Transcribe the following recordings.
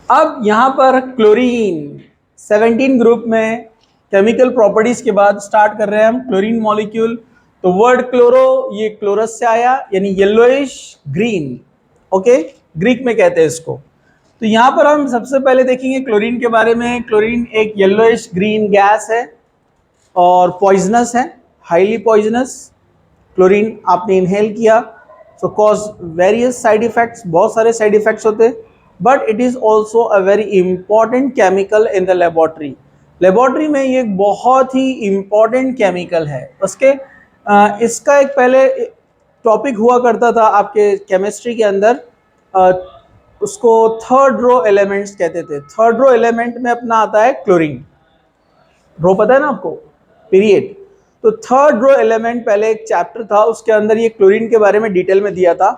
अब यहाँ पर क्लोरीन 17 ग्रुप में केमिकल प्रॉपर्टीज के बाद स्टार्ट कर रहे हैं हम क्लोरीन मॉलिक्यूल। तो वर्ड क्लोरो ये क्लोरस से आया, यानी येलोइश ग्रीन। ओके, ग्रीक में कहते हैं इसको। तो यहाँ पर हम सबसे पहले देखेंगे क्लोरीन के बारे में। क्लोरीन एक येलोइश ग्रीन गैस है और पॉइजनस है, हाईली पॉइजनस। क्लोरीन आपने इनहेल किया show cause various side effects, बहुत सारे साइड इफेक्ट्स होते हैं, but it is also a very important chemical in the laboratory. Laboratory में ये एक बहुत ही इंपॉर्टेंट केमिकल है। उसके इसका एक पहले टॉपिक हुआ करता था आपके केमिस्ट्री के अंदर, उसको थर्ड रो एलिमेंट्स कहते थे। थर्ड रो एलिमेंट में अपना आता है क्लोरीन। रो पता है ना आपको, पीरियड। तो थर्ड रो एलिमेंट पहले एक चैप्टर था, उसके अंदर ये क्लोरीन के बारे में डिटेल में दिया था।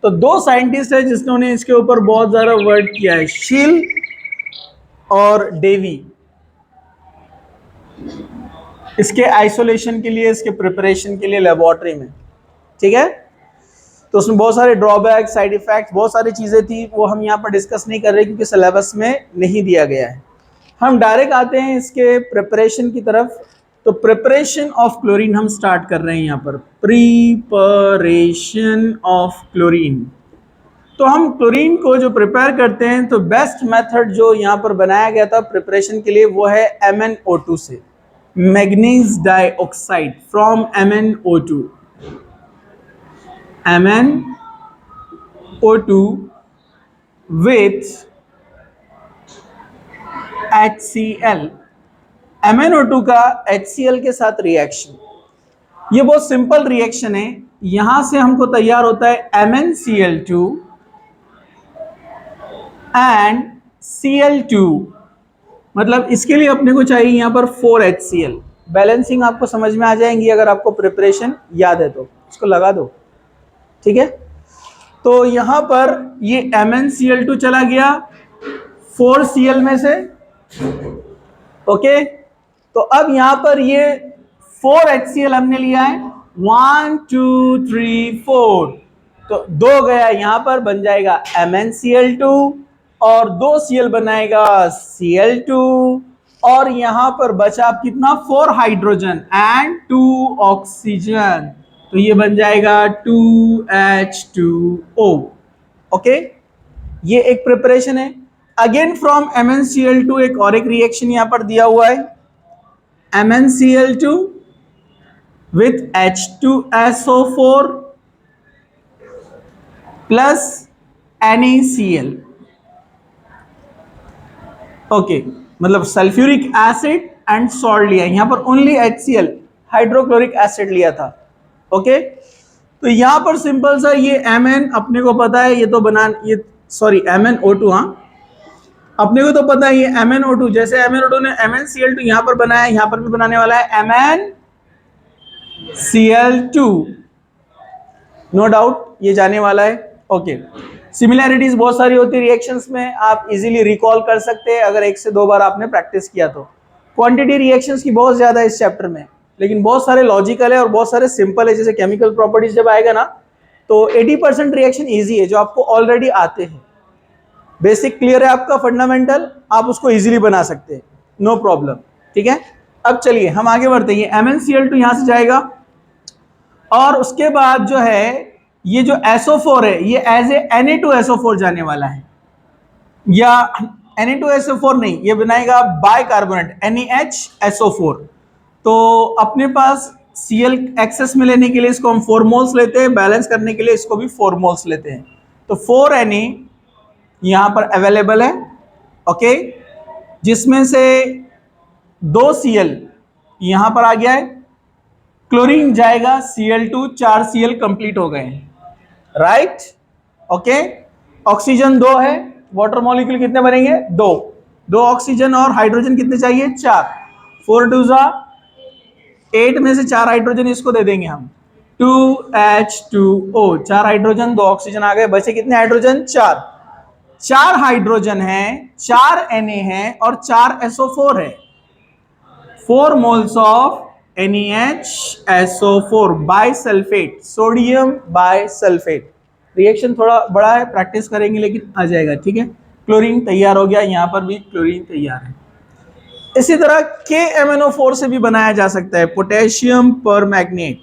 तो दो साइंटिस्ट है जिन्होंने इसके ऊपर बहुत ज्यादा वर्क किया है, शील और डेवी, इसके आइसोलेशन के लिए, इसके प्रिपरेशन के लिए लेबोरेटरी में। ठीक है, तो उसमें बहुत सारे ड्रॉबैक, साइड इफेक्ट्स, बहुत सारी चीजें थी, वो हम यहाँ पर डिस्कस नहीं कर रहे क्योंकि सिलेबस में नहीं दिया गया है। हम डायरेक्ट आते हैं इसके प्रिपरेशन की तरफ। तो प्रिपरेशन ऑफ क्लोरीन हम स्टार्ट कर रहे हैं यहाँ पर, प्रिपरेशन ऑफ क्लोरीन। तो हम क्लोरीन को जो प्रिपेयर करते हैं, तो बेस्ट मेथड जो यहाँ पर बनाया गया था प्रिपरेशन के लिए वो है MnO2 से, manganese dioxide from MnO2। MnO2 with HCl। MnO2 का HCl के साथ रिएक्शन, ये बहुत सिंपल रिएक्शन है। यहां से हमको तैयार होता है MnCl2 एंड Cl2। मतलब इसके लिए अपने को चाहिए यहां पर 4HCl। बैलेंसिंग आपको समझ में आ जाएंगी अगर आपको प्रिपरेशन याद है तो इसको लगा दो। ठीक है, तो यहां पर ये MnCl2 चला गया 4Cl में से। ओके, तो अब यहां पर ये 4HCl हमने लिया है, 1 2 3 4, तो 2 गया यहां पर, बन जाएगा MnCl2 और 2 Cl बनाएगा Cl2, और यहां पर बचा कितना, 4 हाइड्रोजन एंड 2 ऑक्सीजन, तो ये बन जाएगा 2H2O। ओके, ये एक प्रिपरेशन है। अगेन फ्रॉम MnCl2 एक और एक रिएक्शन यहां पर दिया हुआ है, MnCl2 with H2SO4 plus NaCl। Okay, मतलब सल्फ्यूरिक एसिड एंड सॉल्ट लिया, यहां पर ओनली HCl हाइड्रोक्लोरिक एसिड लिया था। ओके, तो यहां पर सिंपल सा ये Mn अपने को पता है, ये तो बना, ये सॉरी MnO2, हाँ अपने को तो पता है ये MnO2, जैसे MnO2 ने MnCl2 यहां पर बनाया, यहां पर भी बनाने वाला है MnCl2, नो डाउट ये जाने वाला है। ओके, सिमिलैरिटीज बहुत सारी होती है रिएक्शंस में, आप इजीली रिकॉल कर सकते हैं अगर 1 से 2 बार आपने प्रैक्टिस किया तो। क्वांटिटी रिएक्शंस की बहुत ज्यादा है इस चैप्टर में, लेकिन बहुत सारे लॉजिकल है और बहुत सारे सिंपल है। जैसे केमिकल प्रॉपर्टीज जब आएगा ना, तो 80% रिएक्शन इजी है जो आपको ऑलरेडी आते हैं। बेसिक क्लियर है आपका, फंडामेंटल, आप उसको इजीली बना सकते हैं, नो प्रॉब्लम। ठीक है, अब चलिए हम आगे बढ़ते हैं। MnCl2 यहां से जाएगा और उसके बाद जो है ये जो SO4 है ये एज ए Na2SO4 जाने वाला है, या Na2SO4 नहीं, ये बनाएगा बाइकार्बोनेट NaHSO4। तो अपने पास Cl एक्सेस में लेने के लिए इसको हम 4 मोल्स लेते हैं, बैलेंस करने के लिए इसको भी 4 मोल्स लेते हैं, तो 4 Na यहां पर अवेलेबल है। ओके, जिसमें से 2 Cl यहां पर आ गया है, क्लोरीन जाएगा Cl2, 4 Cl कंप्लीट हो गए, राइट। ओके, ऑक्सीजन 2 है, वाटर मॉलिक्यूल कितने बनेंगे, 2 ऑक्सीजन और हाइड्रोजन कितने चाहिए, 4, 4 2 8 में से 4 हाइड्रोजन इसको दे देंगे हम, 2H2O, 4 हाइड्रोजन 2 ऑक्सीजन आ गए, बचे कितने हाइड्रोजन, 4 हाइड्रोजन है, 4 Na है और 4 SO4 है, 4 moles of NaHSO4 bisulphate, sodium bisulphate. Reaction थोड़ा बड़ा है, प्रैक्टिस करेंगे लेकिन आ जाएगा। ठीक है, क्लोरीन तैयार हो गया, यहां पर भी क्लोरीन तैयार है। इसी तरह KMnO4 से भी बनाया जा सकता है, पोटेशियम पर magnet,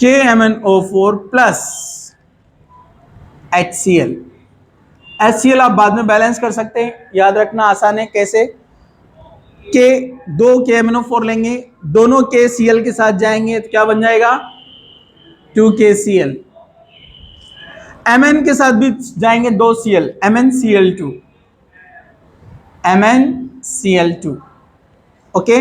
KMnO4 plus HCl। HCl आप बाद में बैलेंस कर सकते हैं, याद रखना आसान है कैसे। के दो KMnO4 लेंगे, दोनों KCl के साथ जाएंगे तो क्या बन जाएगा 2KCl। Mn के साथ भी जाएंगे 2 Cl, MnCl2, MnCl2। ओके,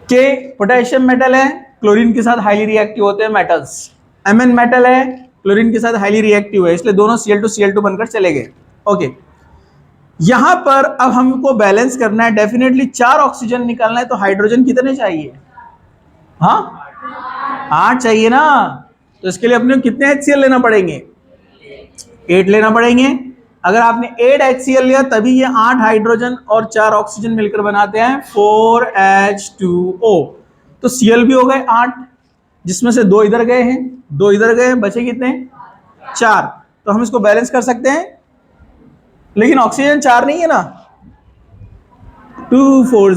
के पोटेशियम मेटल है, क्लोरीन के साथ हाईली रिएक्टिव होते हैं मेटल्स। Mn मेटल है, क्लोरीन के साथ हाईली रिएक्टिव है, इसलिए दोनों Cl2 बनकर चले गए। ओके, यहां पर अब हमको बैलेंस करना है, डेफिनेटली 4 ऑक्सीजन निकालना है, तो हाइड्रोजन कितने चाहिए? हाँ 8 चाहिए ना, तो इसके लिए अपने कितने HCl लेना पड़ेंगे? 8 लेना पड़ेंगे। अगर आपने 8 HCl लिया तभी ये 8 हाइड्रोजन और 4 ऑक्सीजन मिलकर बनाते हैं 4H2O। तो Cl भी हो गए 8, जिसमें से 2 इधर गए हैं, 2 इधर गए हैं, बचे कितने? 4। तो हम इसको बैलेंस कर सकते हैं, लेकिन ऑक्सीजन 4 नहीं है ना, 2 4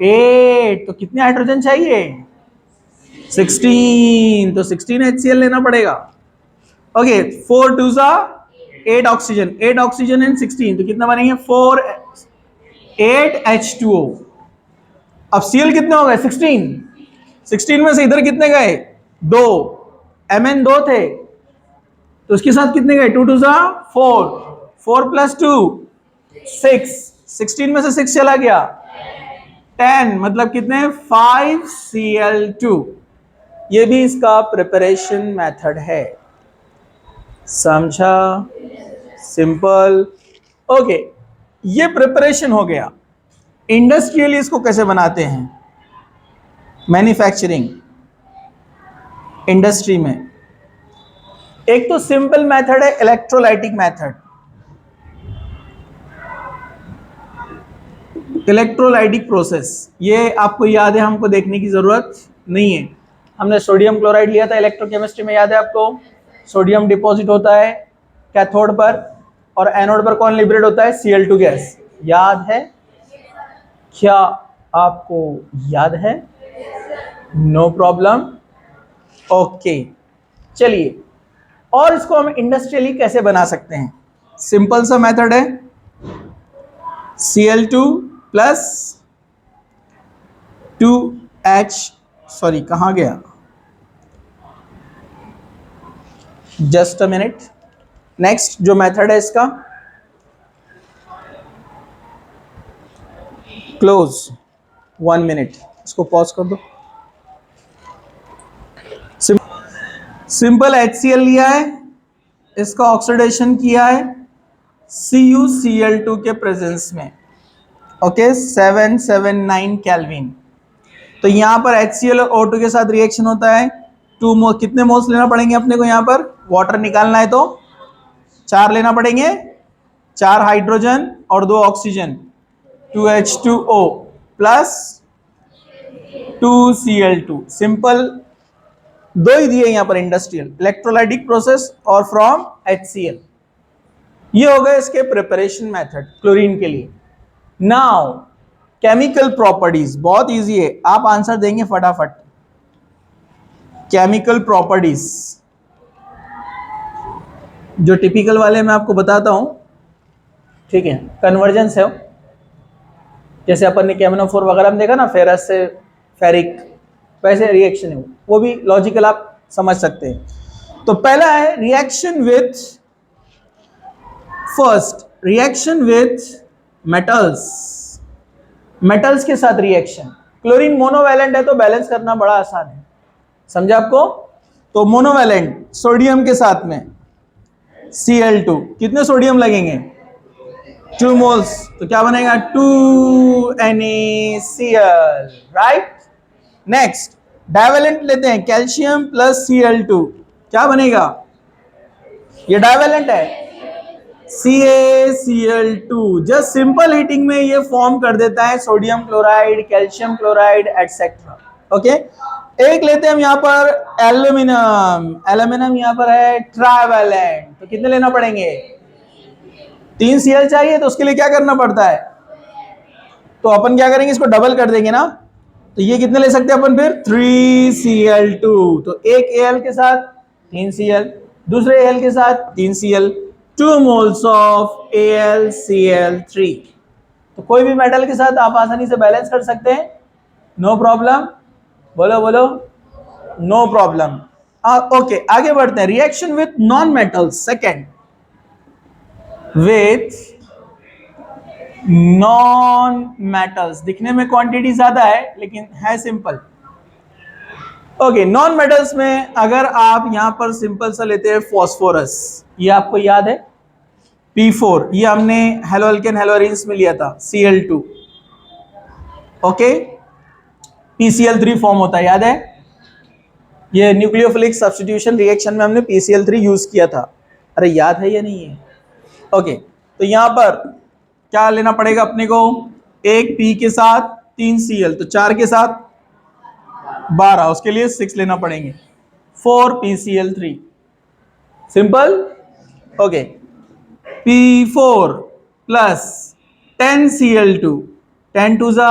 8, तो कितने हाइड्रोजन चाहिए? 16, तो 16 HCl लेना पड़ेगा। ओके, 4 2 8 ऑक्सीजन, 8 ऑक्सीजन एंड 16, तो कितना बनेंगे 4 8 H2O। अब Cl कितने हो गए? 16, 16 में से इधर कितने गए? 2, Mn 2 थे, तो उसके साथ कितने गए? 2 2 4, 4 प्लस 2 6, 16 में से 6 चला गया 10, मतलब कितने? 5Cl2। ये भी इसका प्रिपरेशन मेथड है, समझा? सिंपल। ओके, ये प्रिपरेशन हो गया। इंडस्ट्रियली इसको कैसे बनाते हैं? मैन्युफैक्चरिंग इंडस्ट्री में एक तो सिंपल मेथड है इलेक्ट्रोलाइटिक मेथड। इलेक्ट्रोलाइटिक प्रोसेस ये आपको याद है, हमको देखने की जरूरत नहीं है। हमने सोडियम क्लोराइड लिया था इलेक्ट्रोकेमिस्ट्री में, याद है आपको? सोडियम डिपॉजिट होता है कैथोड पर और एनोड पर कौन लिबरेट होता है? Cl2 gas. याद है? क्या आपको याद है? No problem. ओके, चलिए, और इसको हम इंडस्ट्रियली कैसे बना सकते हैं? सिंपल सा मेथड है, Cl2 प्लस 2H, सॉरी कहां गया, जस्ट अ मिनट। नेक्स्ट जो मेथड है इसका, क्लोज 1 मिनट, इसको पॉज कर दो। सिंपल HCl लिया है, इसका ऑक्सीडेशन किया है CuCl2 के प्रेजेंस में, ओके 779 केल्विन। तो यहां पर HCl और O2 के साथ रिएक्शन होता है, 2 मोल, कितने मोल्स लेना पड़ेंगे अपने को? यहां पर वाटर निकालना है तो 4 लेना पड़ेंगे, 4 हाइड्रोजन और 2 oxygen, 2H2O plus 2Cl2। Simple, 2 ही दिए यहां पर, इंडस्ट्रियल, इलेक्ट्रोलाइटिक प्रोसेस और फ्रॉम HCl। ये हो गए इसके प्रिपरेशन मेथड क्लोरीन के लिए। नाउ केमिकल प्रॉपर्टीज बहुत इजी है, आप आंसर देंगे फटाफट। केमिकल प्रॉपर्टीज जो टिपिकल वाले मैं आपको बताता हूं, ठीक है? कन्वर्जेंस है, जैसे अपन ने KMnO4 वगैरह में देखा ना, फेरस से फेरिक, वैसे रिएक्शन है वो भी लॉजिकल आप समझ सकते हैं। तो पहला है reaction with, first reaction with metals, metals के साथ रिएक्शन। क्लोरीन मोनोवैलेंट है तो बैलेंस करना बड़ा आसान है, समझे आपको? तो मोनोवैलेंट सोडियम के साथ में Cl2, कितने सोडियम लगेंगे? 2 मोल्स, तो क्या बनेगा 2NaCl, राइट? नेक्स्ट डाइवेलेंट लेते हैं, कैल्शियम प्लस Cl2, क्या बनेगा? ये डाइवेलेंट है, CaCl2। जस्ट सिंपल हीटिंग में ये फॉर्म कर देता है sodium chloride, calcium chloride etcetera. Okay, एक लेते हैं हम यहाँ पर एल्यूमिनियम, एल्यूमिनियम यहाँ पर है ट्राइवेलेंट, तो कितने लेना पड़ेंगे? 3 Cl चाहिए, तो उसके लिए क्या करना पड़ता है? तो अपन क्या करेंगे, इसको डबल कर देंगे ना, तो ये कितने ले सकते हैं अपन फिर? 3Cl2, तो एक Al के साथ 3Cl, दूसरे Al के साथ 3Cl, 2 मोल्स ऑफ AlCl3। तो कोई भी मेटल के साथ आप आसानी से बैलेंस कर सकते हैं, नो प्रॉब्लम, बोलो बोलो, नो प्रॉब्लम। ओके, आगे बढ़ते हैं। Reaction with non metals, second, with non metals, दिखने में क्वांटिटी ज्यादा है लेकिन है सिंपल। ओके, नॉन मेटल्स में अगर आप यहां पर सिंपल सा लेते हैं फॉस्फोरस, ये आपको याद है P4, ये हमने हेलोअल्केन हेलोअरीन्स में लिया था Cl2, ओके, PCl3 फॉर्म होता है, याद है? ये न्यूक्लियोफिलिक सब्स्टिट्यूशन रिएक्शन में हमने PCl3 यूज किया था, अरे याद है या नहीं है? ओके, तो यहां पर क्या लेना पड़ेगा अपने को? एक P के साथ 3Cl, तो 4 के साथ 12, उसके लिए 6 लेना पड़ेंगे, 4PCl3, simple. Okay, P4 plus 10Cl2, 10 2 जा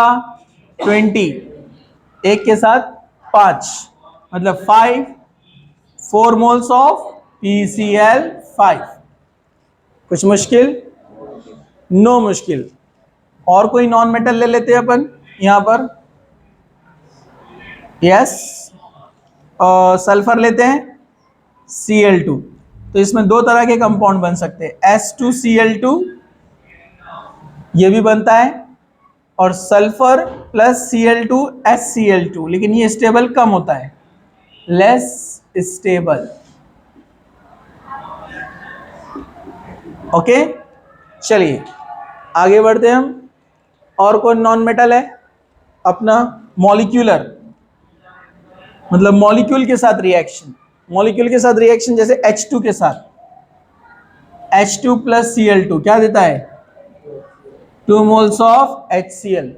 20, एक के साथ 5, मतलब 5, 4 मोल्स ऑफ PCl5। कुछ मुश्किल? नो मुश्किल। और कोई नॉन मेटल ले लेते हैं अपन यहां पर, यस, सल्फर लेते हैं Cl2, तो इसमें दो तरह के कंपाउंड बन सकते हैं, S2Cl2 ये भी बनता है, और सल्फर प्लस Cl2 SCl2, लेकिन ये स्टेबल कम होता है, लेस स्टेबल। ओके, चलिए आगे बढ़ते हैं हम। और कौन नॉन मेटल है अपना? मॉलिक्यूलर, मतलब मॉलिक्यूल के साथ रिएक्शन, मॉलिक्यूल के साथ रिएक्शन जैसे H2 के साथ, H2 प्लस Cl2 क्या देता है? 2 मोल्स ऑफ HCl।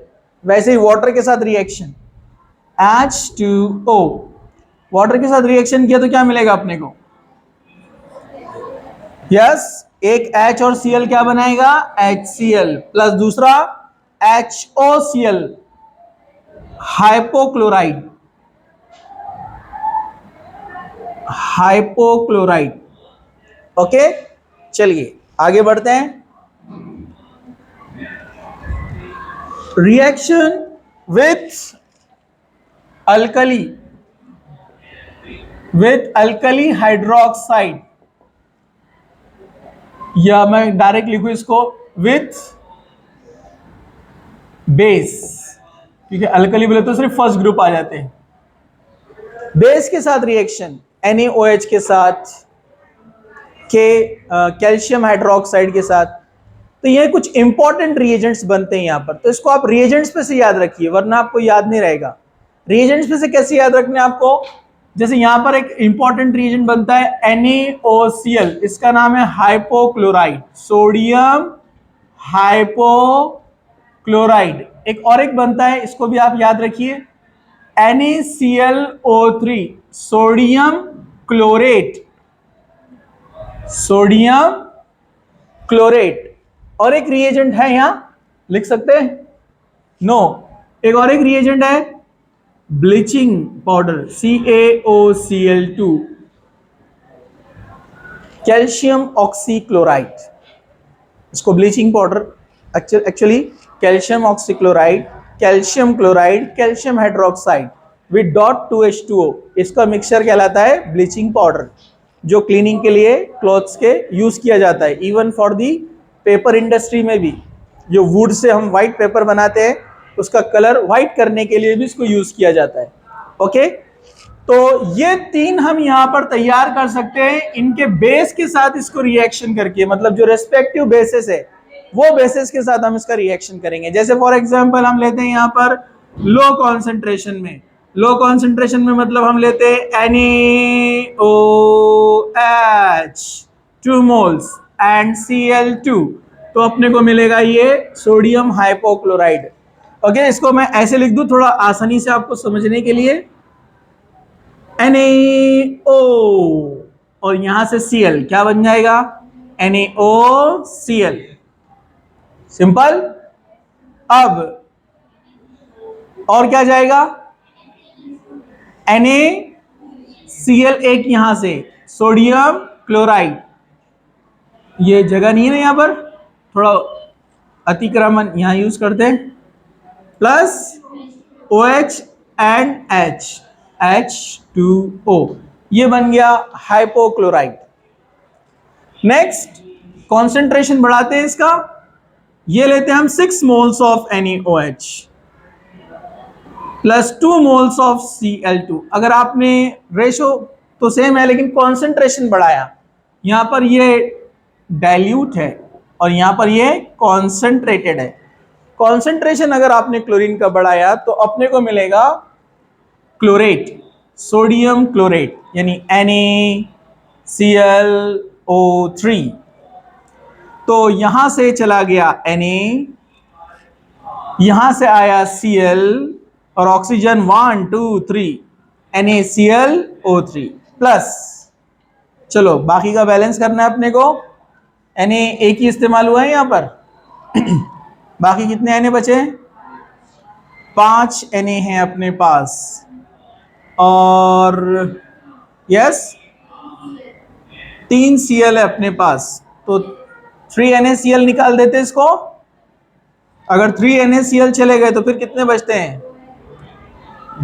वैसे ही वाटर के साथ रिएक्शन, H2O, वाटर के साथ रिएक्शन किया तो क्या मिलेगा अपने को? यस, एक H और Cl क्या बनाएगा? HCl, प्लस दूसरा HOCl, हाइपोक्लोराइड, हाइपोक्लोराइड। ओके, चलिए आगे बढ़ते हैं। Reaction with alkali, with alkali hydroxide, या मैं डायरेक्ट लिखूं इसको विथ बेस, क्योंकि अल्कली बोले तो सिर्फ फर्स्ट ग्रुप आ जाते हैं। बेस के साथ रिएक्शन NaOH के साथ, कैल्शियम हाइड्रोक्साइड के साथ, तो ये कुछ इंपॉर्टेंट रिएजेंट्स बनते हैं यहां पर, तो इसको आप रिएजेंट्स पे से याद रखिए वरना आपको याद नहीं रहेगा। रिएजेंट्स पे से कैसे याद रखने आपको? जैसे यहां पर एक इंपॉर्टेंट रिएजेंट बनता है NaOCl, इसका नाम है हाइपोक्लोराइड, सोडियम हाइपोक्लोराइड। एक और एक बनता है, इसको भी आप याद रखिए, NaClO3, sodium chlorate, sodium chlorate. और एक रिएजेंट है यहां, लिख सकते हैं? नो, एक और एक रिएजेंट है bleaching powder, CaOCl2, calcium oxychloride, इसको bleaching powder actually calcium oxychloride, calcium chloride, calcium hydroxide with dot 2H2O, इसका मिक्सचर कहलाता है ब्लीचिंग पाउडर, जो क्लीनिंग के लिए क्लॉथ्स के यूज किया जाता है। Even for the paper industry में भी, जो वुड से हम व्हाइट पेपर बनाते हैं उसका कलर व्हाइट करने के लिए भी इसको यूज किया जाता है। ओके, तो ये तीन हम यहां पर तैयार कर सकते हैं इनके बेस के साथ, इसको रिएक्शन करके, मतलब जो रेस्पेक्टिव बेसिस है वो बेसिस के साथ हम इसका रिएक्शन करेंगे। जैसे फॉर एग्जांपल हम लेते हैं यहां पर लो कॉन्सेंट्रेशन में, लो कॉन्सेंट्रेशन में मतलब हम लेते हैं NaOH 2 मोल्स एंड Cl2, तो अपने को मिलेगा ये सोडियम हाइपोक्लोराइड। ओके, इसको मैं ऐसे लिख दूं थोड़ा आसानी से आपको समझने के लिए, NaO और यहां से Cl क्या बन जाएगा, NaOCl, सिंपल। अब और क्या जाएगा, NaCl एक यहां से सोडियम क्लोराइड, ये जगह नहीं है ना यहां पर, थोड़ा अतिक्रमण यहां यूज करते हैं, प्लस OH एंड H2O, ये बन गया हाइपोक्लोराइड। नेक्स्ट कॉन्सेंट्रेशन बढ़ाते हैं इसका, ये लेते हैं हम 6 moles of NaOH plus 2 moles of Cl2। अगर आपने रेशो तो सेम है लेकिन कॉन्सेंट्रेशन बढ़ाया, यहां पर ये डाइल्यूट है और यहां पर ये कॉन्सेंट्रेटेड है। कॉन्सेंट्रेशन अगर आपने क्लोरीन का बढ़ाया तो अपने को मिलेगा क्लोरेट, सोडियम क्लोरेट, यानी NaClO3। तो यहां से चला गया Na, यहां से आया Cl और ऑक्सीजन 1 2 3 NaClO3 प्लस, चलो बाकी का बैलेंस करना है अपने को। Na एक ही इस्तेमाल हुआ है यहां पर बाकी कितने Na बचे, 5 Na हैं अपने पास, और यस 3 Cl है अपने पास, तो 3 NaCl निकाल देते इसको। अगर 3 NaCl चले गए तो फिर कितने बचते हैं,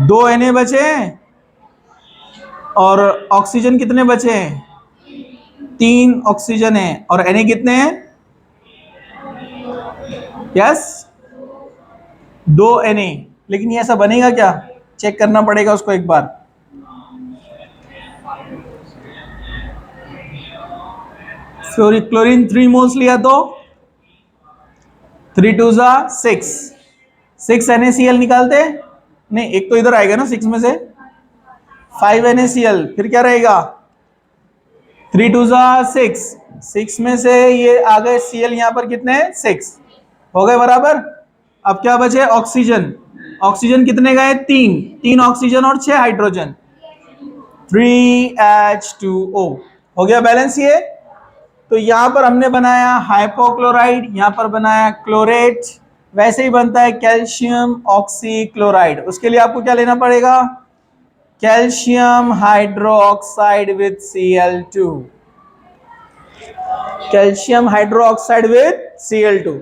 2 Na बचे हैं, और ऑक्सीजन कितने बचे हैं, 3 ऑक्सीजन है, और Na कितने हैं, यस 2 Na। लेकिन ये ऐसा बनेगा क्या, चेक करना पड़ेगा उसको एक बार। क्लोरीन 3 मोल्स लिया तो 3 2 6 NaCl निकालते, नहीं एक तो इधर आएगा ना 6 में से, 5 NaCl, फिर क्या रहेगा 3 2 6 में से ये आ गए Cl, यहां पर कितने 6 हो गए बराबर। अब क्या बचे, ऑक्सीजन, ऑक्सीजन कितने गए, 3 ऑक्सीजन और 6 हाइड्रोजन, 3H2O, हो गया बैलेंस ये। तो यहां पर हमने बनाया हाइपोक्लोराइड, यहां पर बनाया क्लोरेट, वैसे ही बनता है कैल्शियम ऑक्सीक्लोराइड। उसके लिए आपको क्या लेना पड़ेगा, calcium hydroxide with Cl2, calcium hydroxide with Cl2।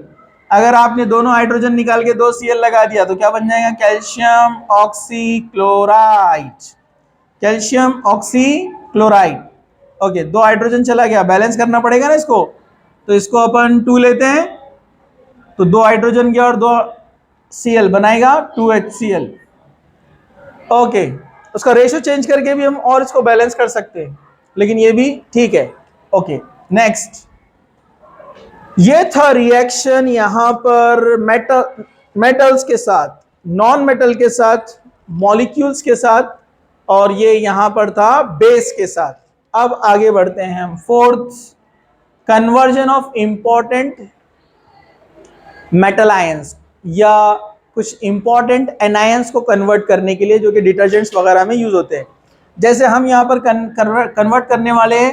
अगर आपने दोनों हाइड्रोजन निकाल के 2 Cl लगा दिया तो क्या बन जाएगा, calcium oxychloride, calcium oxychloride. Okay, 2 hydrogen चला गया, बैलेंस करना पड़ेगा ना इसको, तो इसको अपन 2 लेते हैं, तो 2 हाइड्रोजन गया और 2 Cl बनाएगा 2HCl। ओके, उसका रेशियो चेंज करके भी हम और इसको बैलेंस कर सकते हैं, लेकिन ये भी ठीक है। ओके नेक्स्ट, ये था रिएक्शन यहां पर मेटल्स के साथ, नॉन मेटल के साथ, मॉलिक्यूल्स के साथ, और ये यहां पर था बेस के साथ। अब आगे बढ़ते हैं हम, fourth, conversion of important metal ions, या कुछ इंपॉर्टेंट एनायंस को कन्वर्ट करने के लिए, जो कि डिटर्जेंट्स वगैरह में यूज होते हैं। जैसे हम यहां पर कन्वर्ट करने वाले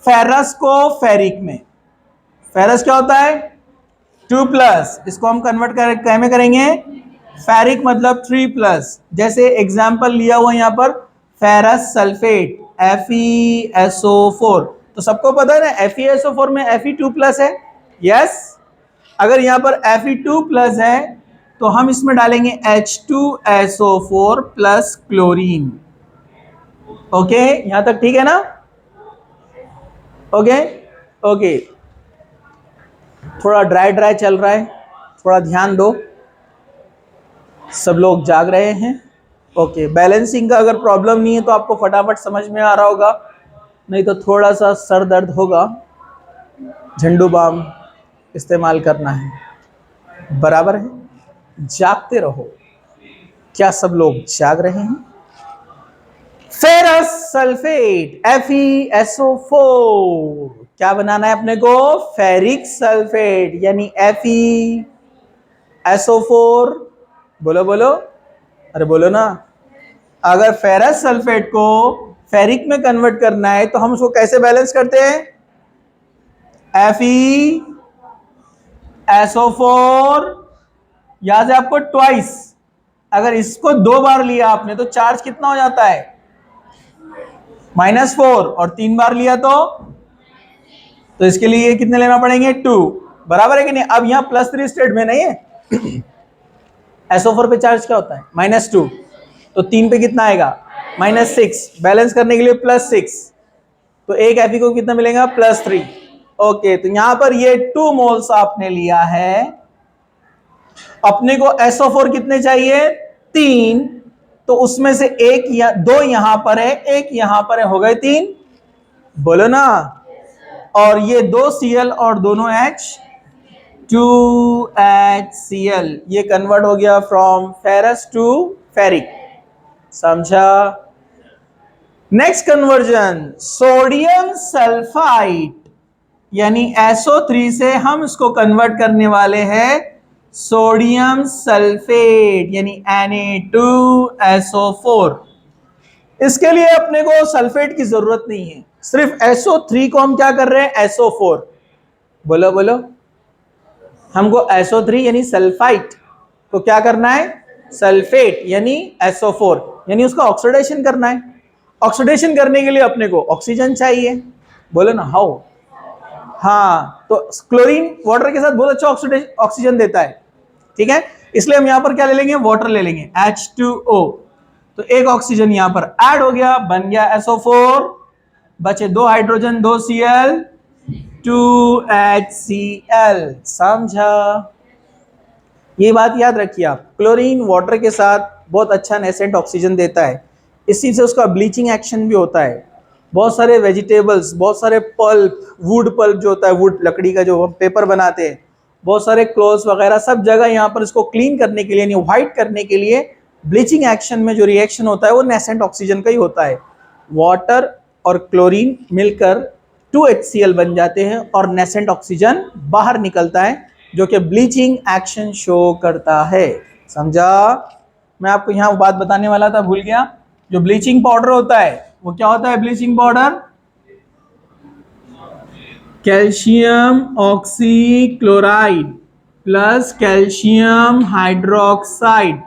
फेरस को फेरिक में। फेरस क्या होता है, 2+, इसको हम कन्वर्ट क्या में करेंगे, फेरिक मतलब 3+। जैसे एग्जांपल लिया हुआ यहां पर फेरस सल्फेट FeSO4, तो सबको पता है ना FeSO4 में Fe2+ है, यस। अगर यहां पर Fe2+ है तो हम इसमें डालेंगे H2SO4 प्लस क्लोरीन। ओके, यहां तक ठीक है ना, ओके ओके। थोड़ा ड्राई चल रहा है, थोड़ा ध्यान दो, सब लोग जाग रहे हैं। ओके, बैलेंसिंग का अगर प्रॉब्लम नहीं है तो आपको फटाफट समझ में आ रहा होगा, नहीं तो थोड़ा सा सर दर्द होगा, झंडू बाम इस्तेमाल करना है, बराबर है, जागते रहो। क्या सब लोग जाग रहे हैं? फेरस सल्फेट FeSO4, क्या बनाना है अपने को, फेरिक सल्फेट, यानी FeSO4 बोलो बोलो, अरे बोलो ना। अगर फेरस सल्फेट को फेरिक में कन्वर्ट करना है तो हम उसको कैसे बैलेंस करते हैं? FeSO4, यहां से आपको ट्वाइस, अगर इसको 2 बार लिया आपने तो चार्ज कितना हो जाता है? -4, और 3 बार लिया तो इसके लिए कितने लेना पड़ेंगे? 2, बराबर है कि नहीं? अब यहां +3 स्टेट में नहीं है। SO4 पे चार्ज क्या होता है? -2, तो 3 पे कितना आएगा? -6, बैलेंस करने के लिए +6, तो एक Fe को कितना मिलेगा? +3। ओके, तो यहां पर ये 2 मोल्स आपने लिया है, अपने को SO4 कितने चाहिए? 3, तो उसमें से एक या 2 यहां पर है, एक यहां पर है, हो गए 3, बोलो ना। और ये 2 Cl और दोनों H, 2HCl, ये कन्वर्ट हो गया फ्रॉम फेरस टू फेरिक, समझा? नेक्स्ट कन्वर्जन, सोडियम सल्फाइड, यानी SO3 से हम इसको कन्वर्ट करने वाले हैं सोडियम सल्फेट, यानी Na2SO4। इसके लिए अपने को सल्फेट की जरूरत नहीं है, सिर्फ SO3 को हम क्या कर रहे हैं? SO4, बोलो बोलो। हमको SO3 यानी सल्फाइड को क्या करना है? सल्फेट यानी SO4, यानी उसका ऑक्सीडेशन करना है। ऑक्सीडेशन करने के लिए अपने को ऑक्सीजन चाहिए, बोलो ना हाउ। हाँ, तो क्लोरीन वाटर के साथ बहुत अच्छा ऑक्सीजन देता है, ठीक है? इसलिए हम यहां पर क्या ले लेंगे? वाटर ले लेंगे, H2O। तो एक ऑक्सीजन यहां पर ऐड हो गया, बन गया SO4, बचे 2 हाइड्रोजन, 2 Cl, 2HCl, समझा? ये बात याद रखिए आप, क्लोरीन वाटर के साथ बहुत अच्छा नेसेंट ऑक्सीजन देता है, इसी से उसका ब्लीचिंग एक्शन भी होता है। बहुत सारे वेजिटेबल्स, बहुत सारे पल्प, वुड पल्प जो होता है, वुड लकड़ी का जो हम पेपर बनाते हैं, बहुत सारे क्लोथ्स वगैरह, सब जगह यहाँ पर इसको क्लीन करने के लिए, यानी व्हाइट करने के लिए ब्लीचिंग एक्शन में जो रिएक्शन होता है वो नेसेंट ऑक्सीजन का ही होता है। वाटर और क्लोरीन मिलकर 2HCl बन जाते हैं और नेसेंट ऑक्सीजन बाहर निकलता है, जो कि ब्लीचिंग एक्शन शो करता है, समझा? मैं आपको यहां बात बताने वाला था, भूल गया। जो ब्लीचिंग पाउडर होता है वो क्या होता है? Bleaching powder calcium oxychloride plus calcium hydroxide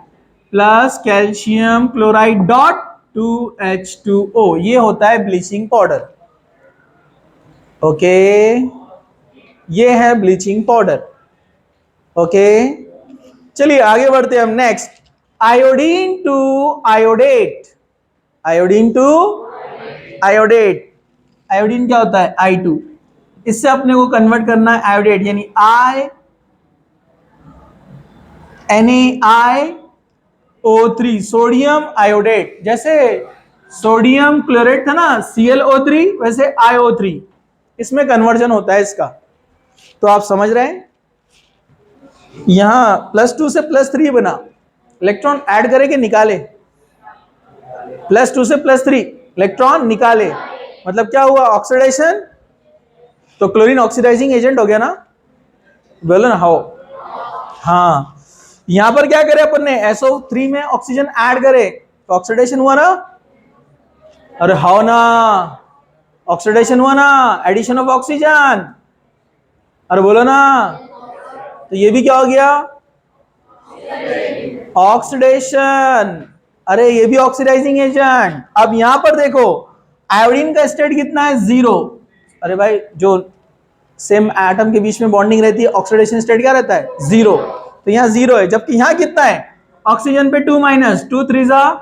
plus calcium chloride dot 2H2O, ये होता है ब्लीचिंग पाउडर। ओके, ये है ब्लीचिंग पाउडर। ओके, चलिए आगे बढ़ते हैं हम। Next, iodine to iodate, iodine to iodate. Iodine क्या होता है? I2, इससे अपने को कन्वर्ट करना है आयोडेट, यानी NaIO3, सोडियम आयोडेट। जैसे सोडियम क्लोरेट था ना, ClO3, वैसे IO3, इसमें कन्वर्जन होता है इसका। तो आप समझ रहे हैं, यहां +2 से +3 बना, इलेक्ट्रॉन ऐड करे कि निकाले? +2 से +3 इलेक्ट्रॉन निकाले, मतलब क्या हुआ? ऑक्सीडेशन। तो क्लोरीन ऑक्सीडाइजिंग एजेंट हो गया ना, बोलो ना हाउ। हाँ, यहां पर क्या करे अपन ने? SO3 में ऑक्सीजन ऐड करे तो ऑक्सीडेशन हुआ ना, अरे हाउ ना, ऑक्सीडेशन हुआ ना, एडिशन ऑफ ऑक्सीजन, अरे बोलो ना। तो ये भी क्या हो गया? ऑक्सीडेशन, अरे ये भी ऑक्सीडाइजिंग एजेंट। अब यहां पर देखो, आयोडीन का स्टेट कितना है? 0। अरे भाई, जो सेम एटम के बीच में बॉन्डिंग रहती है, ऑक्सीडेशन स्टेट क्या रहता है? 0। तो यहाँ 0 है, जबकि यहाँ कितना है? ऑक्सीजन पे 2 माइनस 2 3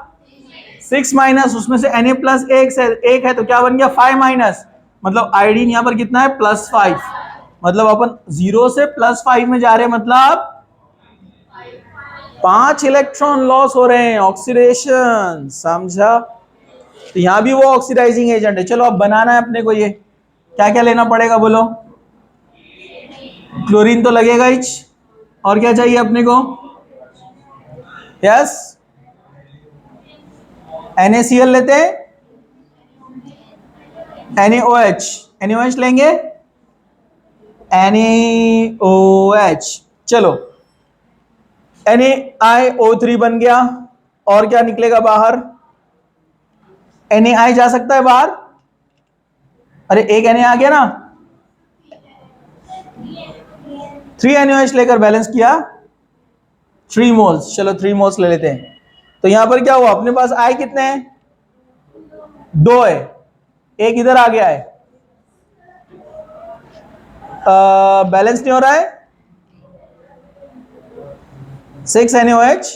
6 माइनस, उसमें से Na+1 है, तो क्या बन गया? 5 माइनस, मतलब आयोडीन यहाँ पर कितना है? +5। मतलब अपन 0 से +5 में जा रहे हैं, मतलब 5 इलेक्ट्रॉन लॉस हो रहे हैं, ऑक्सीडेशन, समझा? तो यहां भी वो ऑक्सीडाइजिंग एजेंट है। चलो अब बनाना है अपने को, ये क्या क्या लेना पड़ेगा बोलो? क्लोरीन तो लगेगा ही, और क्या चाहिए अपने को? यस, NaCl लेते हैं, NaOH लेंगे, NaOH। चलो NaIO3 बन गया, और क्या निकलेगा बाहर? Na जा सकता है बाहर? अरे एक Na आ गया ना, 3 NaOH लेकर बैलेंस किया 3 मोल्स। चलो 3 मोल्स ले लेते हैं। तो यहां पर क्या हुआ, अपने पास I कितने हैं? 2 है, एक इधर आ गया है, बैलेंस नहीं हो रहा है। 6 NaOH,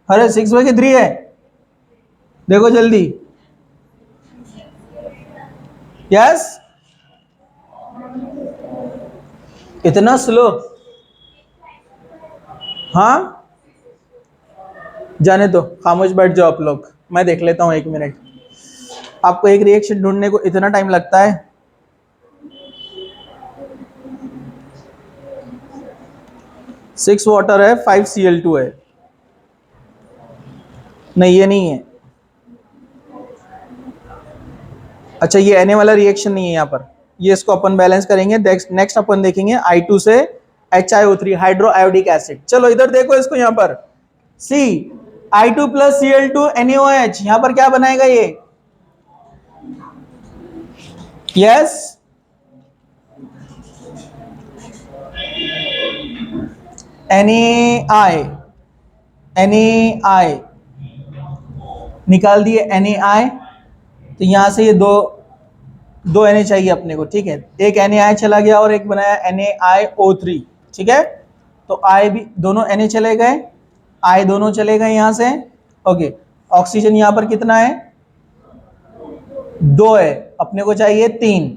अरे 6 में 3 है, देखो जल्दी। यस, इतना स्लो? हाँ, जाने दो, खामोश बैठ जाओ आप लोग, मैं देख लेता हूं 1 मिनट। आपको एक रिएक्शन ढूंढने को इतना टाइम लगता है? सिक्स वाटर है, 5 Cl2 है। नहीं, ये नहीं है। अच्छा, ये Na वाला रिएक्शन नहीं है यहाँ पर, ये इसको अपन बैलेंस करेंगे। नेक्स्ट अपन देखेंगे I2 से HiO3, हाइड्रो आयोडिक एसिड। चलो इधर देखो इसको, यहाँ पर C I2 plus Cl2 NaOH, यहाँ पर क्या बनाएगा ये? यस, NaI निकाल दिए NaI। तो यहां से ये दो Na चाहिए अपने को, ठीक है। एक NaI चला गया और एक बनाया NaIO3, ठीक है। तो I भी, दोनों Na चले गए, I दोनों चले गए यहां से। ओके, ऑक्सीजन यहां पर कितना है? 2 है, अपने को चाहिए 3,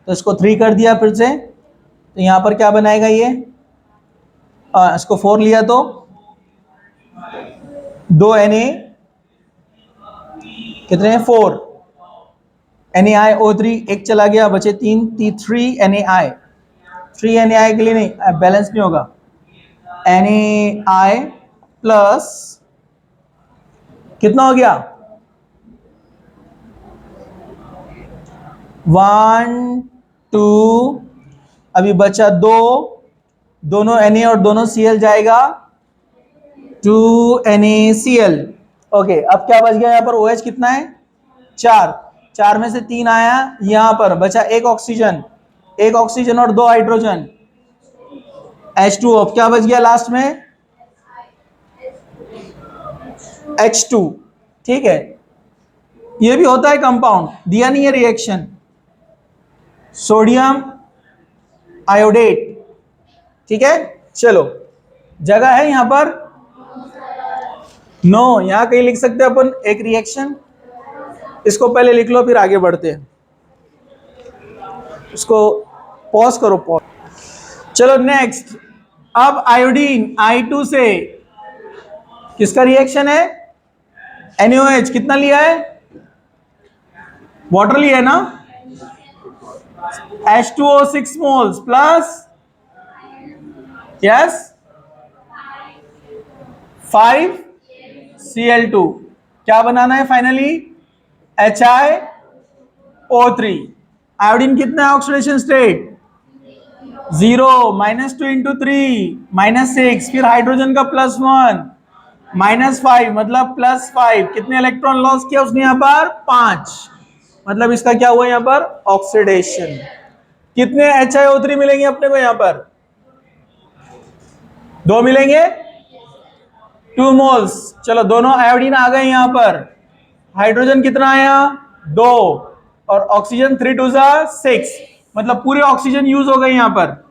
तो इसको 3 कर दिया फिर से। तो यहां पर क्या बनाएगा ये? इसको 4 लिया तो 2 Na, कितने हैं? 4। NaIO3 एक चला गया, बचे 3, 3 NaI। 3 NaI के लिए नहीं, बैलेंस नहीं होगा। NaI प्लस कितना हो गया? 1 2, अभी बचा 2, दोनों Na और दोनों Cl जाएगा, 2 NaCl। ओके, अब क्या बच गया यहाँ पर? OH कितना है? 4। 4 में से 3 आया, यहां पर बचा एक ऑक्सीजन, और 2 हाइड्रोजन, H2O। अब क्या बच गया लास्ट में? H2, ठीक है। ये भी होता है कंपाउंड, दिया नहीं है रिएक्शन, सोडियम आयोडेट, ठीक है। चलो, जगह है यहां पर? नो, यहां कहीं लिख सकते हैं अपन एक रिएक्शन, इसको पहले लिख लो फिर आगे बढ़ते हैं। इसको पॉज करो, पॉज। चलो नेक्स्ट, अब आयोडीन I2 से किसका रिएक्शन है? NaOH कितना लिया है? वाटर लिया है ना, H2O 6 moles plus, yes, 5 Cl2। क्या बनाना है फाइनली? HiO3। आयोडीन कितना है ऑक्सीडेशन स्टेट? 0, -2 इंटू 3, -6, फिर हाइड्रोजन का +1, -5, मतलब +5। कितने इलेक्ट्रॉन लॉस किया उसने यहाँ पर? 5। मतलब इसका क्या हुआ यहाँ पर? ऑक्सीडेशन। कितने HiO3 मिलेंगे अपने को यहाँ पर? 2 मिलेंगे, 2 मोल्स। चलो, दोनों आयोडीन आ गए यहाँ पर। हाइड्रोजन कितना आया? 2, और ऑक्सीजन 3 2 6, मतलब पूरे ऑक्सीजन यूज हो गए यहाँ पर।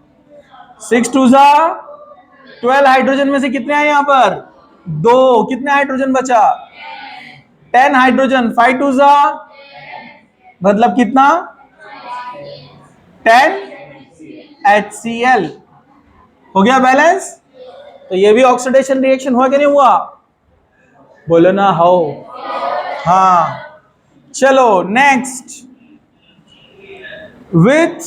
6 2 12, हाइड्रोजन में से कितने आए यहाँ पर? 2। कितने हाइड्रोजन बचा? 10 हाइड्रोजन। 5 2 मतलब कितना? 10 HCl। हो गया बैलेंस। तो ये भी ऑक्सीडेशन रिएक्शन हुआ कि नहीं हुआ? बोलो ना, हो। हाँ, चलो नेक्स्ट, विथ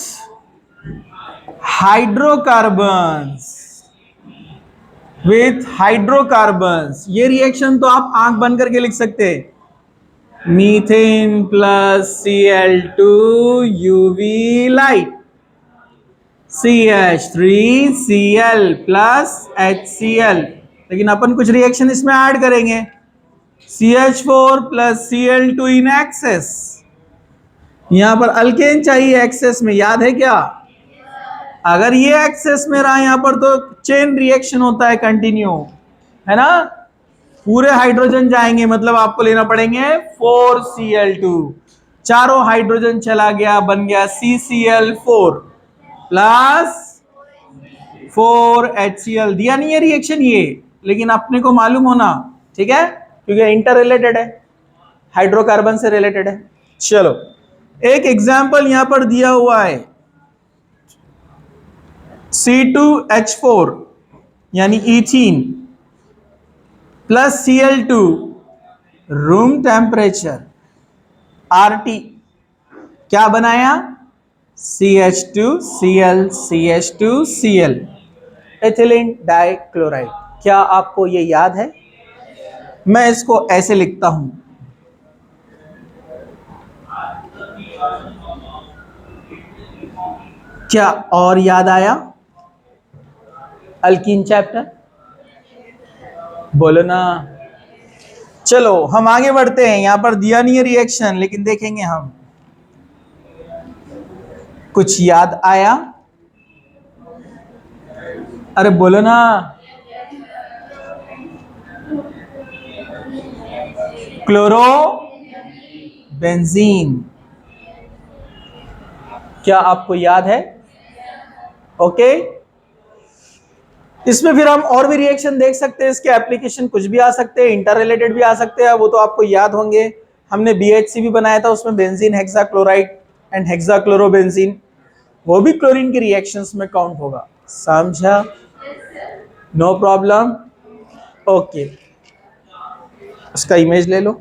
हाइड्रोकार्बन्स, ये रिएक्शन तो आप आंख बंद करके लिख सकते हैं। Methane plus Cl2 UV light, CH3Cl plus HCl, लेकिन अपन कुछ रिएक्शन इसमें ऐड करेंगे। CH4 plus Cl2 in excess. यहां पर अल्केन चाहिए एक्सेस में, याद है क्या? अगर ये एक्सेस में रहा यहां पर तो चेन रिएक्शन होता है कंटिन्यू, है ना? पूरे हाइड्रोजन जाएंगे, मतलब आपको लेना पड़ेंगे 4Cl2। चारों हाइड्रोजन चला गया, बन गया CCl4 प्लस 4HCl। दिया नहीं है रिएक्शन ये, लेकिन अपने को मालूम होना, ठीक है, क्योंकि इंटर रिलेटेड है, हाइड्रोकार्बन से रिलेटेड है। चलो एक एग्जाम्पल यहां पर दिया हुआ है, C2H4 यानी ethene plus Cl2 room temperature RT क्या बनाया? CH2Cl CH2Cl ethylene dichloride. क्या आपको ये याद है? मैं इसको ऐसे लिखता हूं, क्या और याद आया? अल्कीन चैप्टर बोलो ना। चलो हम आगे बढ़ते हैं, यहां पर दिया नहीं है रिएक्शन, लेकिन देखेंगे हम। कुछ याद आया? अरे बोलो ना। क्लोरो बेंजीन, क्या आपको याद है? ओके, इसमें फिर हम और भी रिएक्शन देख सकते हैं, इसके एप्लीकेशन कुछ भी आ सकते हैं, इंटर रिलेटेड भी आ सकते हैं, वो तो आपको याद होंगे। हमने BHC भी बनाया था, उसमें बेंजीन हेक्साक्लोराइड एंड हेक्साक्लोरोबेंजीन, वो भी क्लोरीन की रिएक्शंस में काउंट होगा। समझा? No problem. ओके, उसका इमेज ले लो।